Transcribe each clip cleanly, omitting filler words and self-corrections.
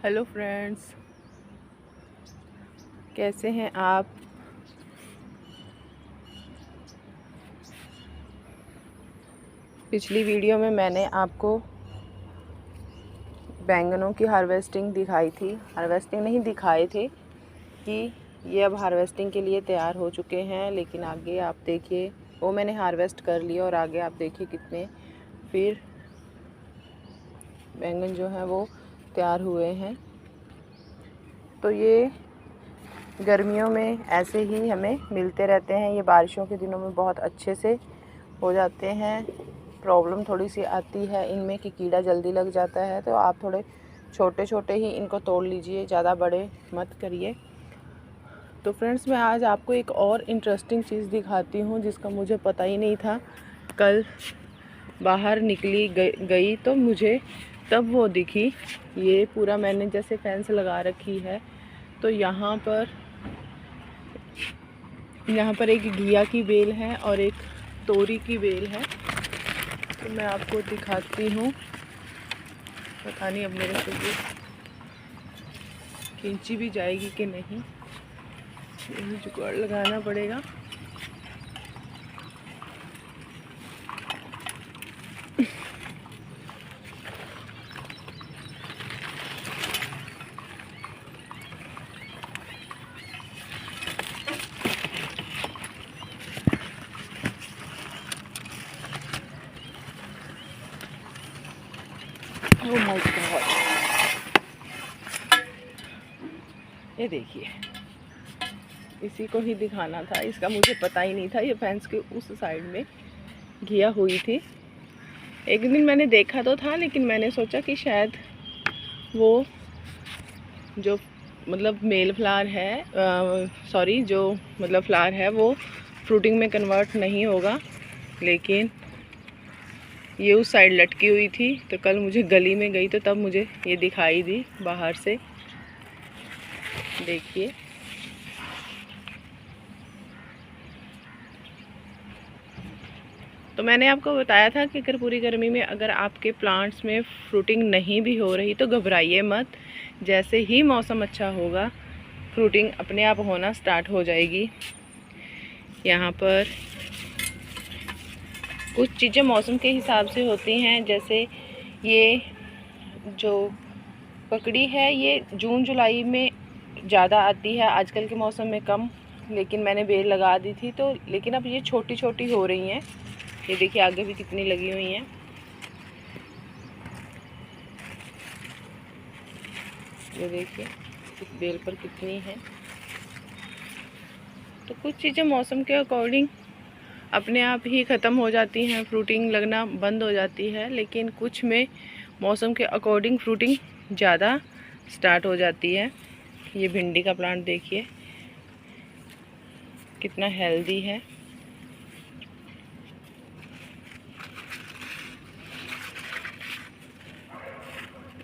Hello friends, कैसे हैं आप। पिछली वीडियो में मैंने आपको बैंगनों की हार्वेस्टिंग दिखाई थी। हार्वेस्टिंग नहीं दिखाए थे कि ये अब हार्वेस्टिंग के लिए तैयार हो चुके हैं, लेकिन आगे आप देखिए वो मैंने हार्वेस्ट कर लिया और आगे आप देखिए कितने फिर बैंगन जो हैं वो तैयार हुए हैं। तो ये गर्मियों में ऐसे ही हमें मिलते रहते हैं। ये बारिशों के दिनों में बहुत अच्छे से हो जाते हैं। प्रॉब्लम थोड़ी सी आती है इनमें कि कीड़ा जल्दी लग जाता है, तो आप थोड़े छोटे छोटे ही इनको तोड़ लीजिए, ज़्यादा बड़े मत करिए। तो फ्रेंड्स, मैं आज आपको एक और इंटरेस्टिंग चीज़ दिखाती हूँ जिसका मुझे पता ही नहीं था। कल बाहर निकली गई तो मुझे तब वो दिखी। ये पूरा मैंने जैसे फेंस लगा रखी है, तो यहाँ पर एक घिया की बेल है और एक तोरी की बेल है। तो मैं आपको दिखाती हूँ। पता नहीं अब मेरे से ये खींची भी जाएगी कि नहीं, यही जुगाड़ लगाना पड़ेगा। ओह माय गॉड, ये देखिए, इसी को ही दिखाना था। इसका मुझे पता ही नहीं था। ये फेंस के उस साइड में घिया हुई थी। एक दिन मैंने देखा तो था, लेकिन मैंने सोचा कि शायद वो जो मतलब मेल फ्लावर है, जो मतलब फ्लावर है वो फ्रूटिंग में कन्वर्ट नहीं होगा। लेकिन ये उस साइड लटकी हुई थी, तो कल मुझे गली में गई तो तब मुझे ये दिखाई दी बाहर से। देखिए, तो मैंने आपको बताया था कि अगर पूरी गर्मी में अगर आपके प्लांट्स में फ्रूटिंग नहीं भी हो रही तो घबराइए मत। जैसे ही मौसम अच्छा होगा फ्रूटिंग अपने आप होना स्टार्ट हो जाएगी। यहाँ पर कुछ चीज़ें मौसम के हिसाब से होती हैं। जैसे ये जो ककड़ी है ये जून जुलाई में ज़्यादा आती है, आजकल के मौसम में कम। लेकिन मैंने बेल लगा दी थी तो, लेकिन अब ये छोटी छोटी हो रही हैं। ये देखिए आगे भी कितनी लगी हुई हैं। ये देखिए इस बेल पर कितनी है। तो कुछ चीज़ें मौसम के अकॉर्डिंग अपने आप ही ख़त्म हो जाती हैं, फ्रूटिंग लगना बंद हो जाती है। लेकिन कुछ में मौसम के अकॉर्डिंग फ्रूटिंग ज़्यादा स्टार्ट हो जाती है। ये भिंडी का प्लांट देखिए कितना हेल्दी है।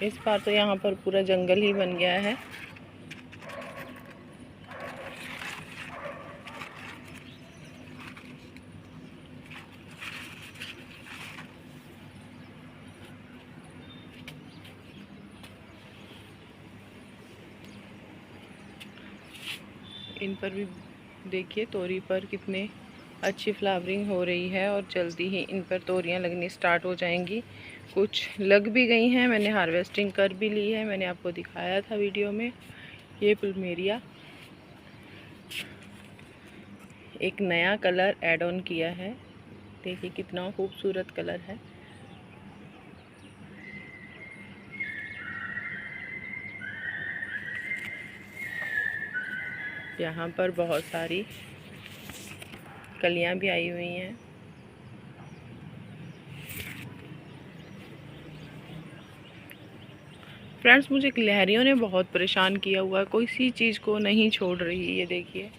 इस बार तो यहाँ पर पूरा जंगल ही बन गया है। इन पर भी देखिए, तोरी पर कितने अच्छी फ्लावरिंग हो रही है और जल्दी ही इन पर तोरियां लगनी स्टार्ट हो जाएंगी। कुछ लग भी गई हैं, मैंने हार्वेस्टिंग कर भी ली है, मैंने आपको दिखाया था वीडियो में। ये प्लमेरिया एक नया कलर ऐड ऑन किया है। देखिए कितना खूबसूरत कलर है। यहाँ पर बहुत सारी कलियाँ भी आई हुई हैं। फ्रेंड्स, मुझे गिलहरियों ने बहुत परेशान किया हुआ है, कोई सी चीज़ को नहीं छोड़ रही। ये देखिए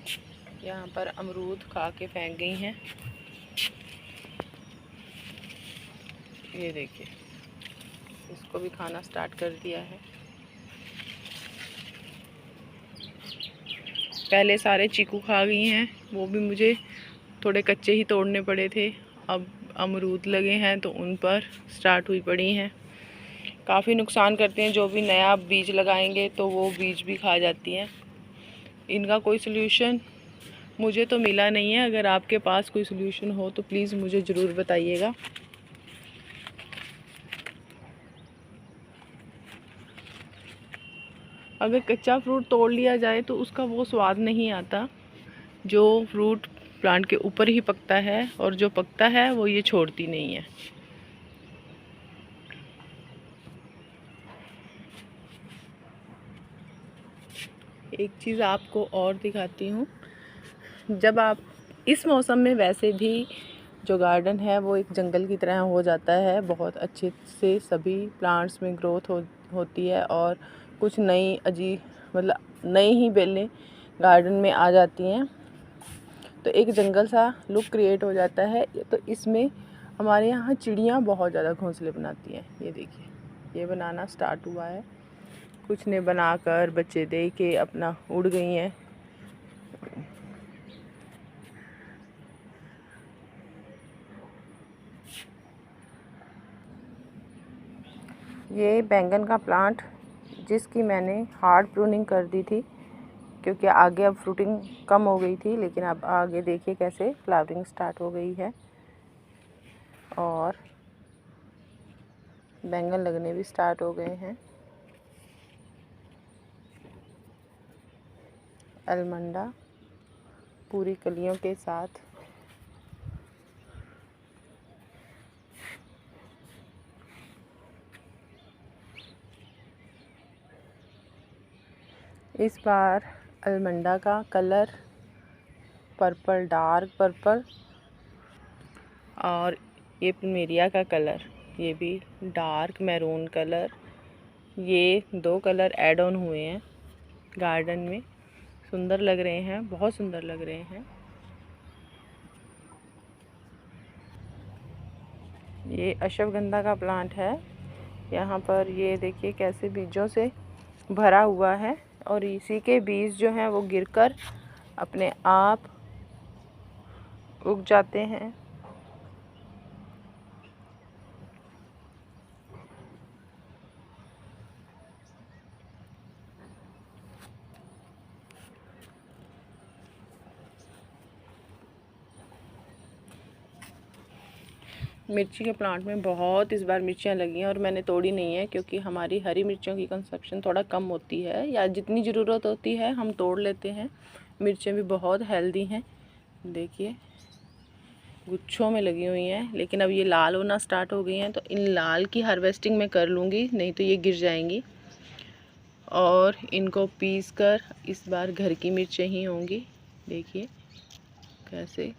यहाँ पर अमरूद खा के फेंक गई हैं। ये देखिए इसको भी खाना स्टार्ट कर दिया है। पहले सारे चीकू खा गई हैं, वो भी मुझे थोड़े कच्चे ही तोड़ने पड़े थे। अब अमरूद लगे हैं तो उन पर स्टार्ट हुई पड़ी हैं। काफ़ी नुकसान करती हैं। जो भी नया बीज लगाएंगे तो वो बीज भी खा जाती हैं। इनका कोई सल्यूशन मुझे तो मिला नहीं है। अगर आपके पास कोई सल्यूशन हो तो प्लीज़ मुझे ज़रूर बताइएगा। अगर कच्चा फ्रूट तोड़ लिया जाए तो उसका वो स्वाद नहीं आता जो फ्रूट प्लांट के ऊपर ही पकता है, और जो पकता है वो ये छोड़ती नहीं है। एक चीज़ आपको और दिखाती हूँ। जब आप इस मौसम में वैसे भी जो गार्डन है वो एक जंगल की तरह हो जाता है। बहुत अच्छे से सभी प्लांट्स में ग्रोथ होती है और कुछ नई अजीब मतलब नई ही बेलें गार्डन में आ जाती हैं, तो एक जंगल सा लुक क्रिएट हो जाता है। तो इसमें हमारे यहाँ चिड़ियाँ बहुत ज़्यादा घोंसले बनाती हैं। ये देखिए, ये बनाना स्टार्ट हुआ है। कुछ ने बनाकर बच्चे दे के अपना उड़ गई हैं। ये बैंगन का प्लांट जिसकी मैंने हार्ड प्रूनिंग कर दी थी क्योंकि आगे अब फ्रूटिंग कम हो गई थी, लेकिन अब आगे देखिए कैसे फ्लावरिंग स्टार्ट हो गई है और बैंगन लगने भी स्टार्ट हो गए हैं। अलमंडा पूरी कलियों के साथ। इस बार अलमंडा का कलर पर्पल, डार्क पर्पल, और ये प्लमेरिया का कलर ये भी डार्क मैरून कलर। ये 2 कलर ऐड ऑन हुए हैं गार्डन में। सुंदर लग रहे हैं, बहुत सुंदर लग रहे हैं। ये अश्वगंधा का प्लांट है। यहाँ पर ये देखिए कैसे बीजों से भरा हुआ है और इसी के बीज जो हैं वो गिरकर अपने आप उग जाते हैं। मिर्ची के प्लांट में बहुत इस बार मिर्चियाँ लगी हैं और मैंने तोड़ी नहीं है क्योंकि हमारी हरी मिर्चियों की कंजप्शन थोड़ा कम होती है, या जितनी ज़रूरत होती है हम तोड़ लेते हैं। मिर्चें भी बहुत हेल्दी हैं, देखिए गुच्छों में लगी हुई हैं। लेकिन अब ये लाल होना स्टार्ट हो गई हैं, तो इन लाल की हार्वेस्टिंग मैं कर लूँगी, नहीं तो ये गिर जाएंगी। और इनको पीस कर इस बार घर की मिर्चें ही होंगी। देखिए कैसे